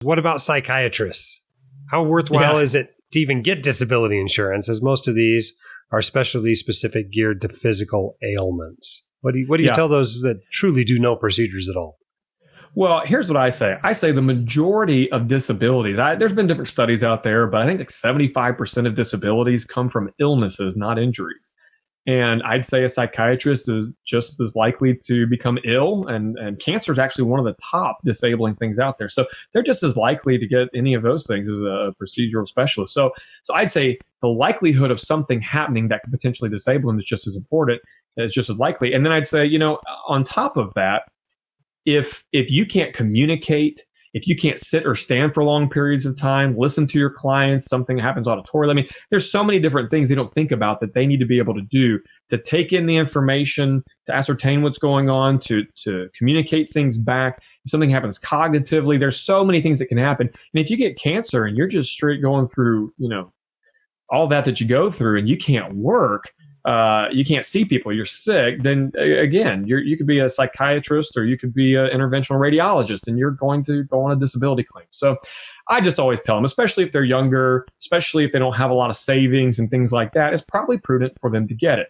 What about psychiatrists? How worthwhile is it to even get disability insurance, as most of these are specialty specific geared to physical ailments? What do you tell those that truly do no procedures at all? Well, here's what I say. I say the majority of disabilities, there's been different studies out there, but I think like 75% of disabilities come from illnesses, not injuries. And I'd say a psychiatrist is just as likely to become ill, and cancer is actually one of the top disabling things out there. So they're just as likely to get any of those things as a procedural specialist. So I'd say the likelihood of something happening that could potentially disable them is just as important, it's just as likely. And then I'd say, on top of that, if you can't communicate, if you can't sit or stand for long periods of time, listen to your clients, something happens auditorily. I mean, there's so many different things they don't think about that they need to be able to do to take in the information, to ascertain what's going on, to communicate things back. If something happens cognitively, there's so many things that can happen. And if you get cancer and you're just straight going through, all that you go through, and you can't work, you can't see people, you're sick, then again, you could be a psychiatrist or you could be an interventional radiologist, and you're going to go on a disability claim. So I just always tell them, especially if they're younger, especially if they don't have a lot of savings and things like that, it's probably prudent for them to get it.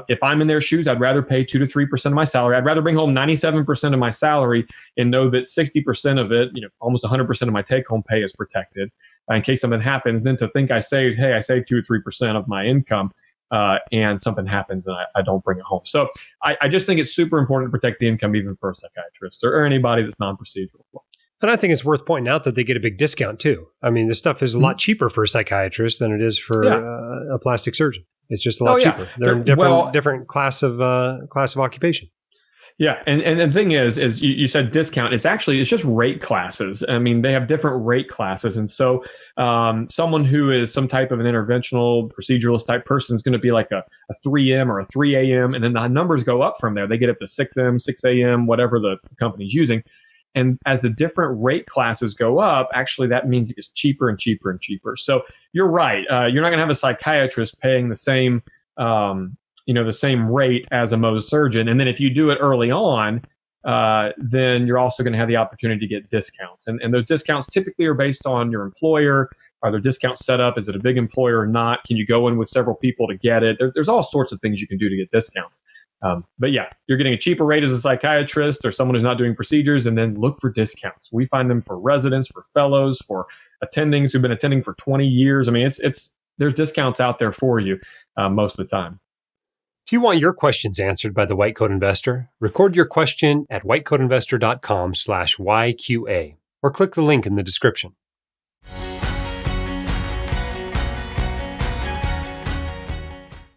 If I'm in their shoes, I'd rather pay 2 to 3% of my salary. I'd rather bring home 97% of my salary and know that 60% of it, almost 100% of my take-home pay is protected in case something happens, than to think I saved 2 or 3% of my income. And something happens and I don't bring it home. So I just think it's super important to protect the income, even for a psychiatrist or anybody that's non-procedural. And I think it's worth pointing out that they get a big discount too. I mean, this stuff is a lot cheaper for a psychiatrist than it is for a plastic surgeon. It's just a lot cheaper. They're in different class of occupation. Yeah. And the thing is you said discount. It's just rate classes. I mean, they have different rate classes. And so someone who is some type of an interventional proceduralist type person is going to be like a 3M or a 3AM. And then the numbers go up from there. They get up to 6M, 6AM, whatever the company's using. And as the different rate classes go up, actually that means it gets cheaper and cheaper and cheaper. So you're right. You're not going to have a psychiatrist paying the same the same rate as a Mohs surgeon. And then if you do it early on, then you're also going to have the opportunity to get discounts. And those discounts typically are based on your employer. Are there discounts set up? Is it a big employer or not? Can you go in with several people to get it? There's all sorts of things you can do to get discounts. But yeah, you're getting a cheaper rate as a psychiatrist or someone who's not doing procedures, and then look for discounts. We find them for residents, for fellows, for attendings who've been attending for 20 years. I mean, there's discounts out there for you most of the time. Do you want your questions answered by the White Coat Investor? Record your question at whitecoatinvestor.com/YQA or click the link in the description.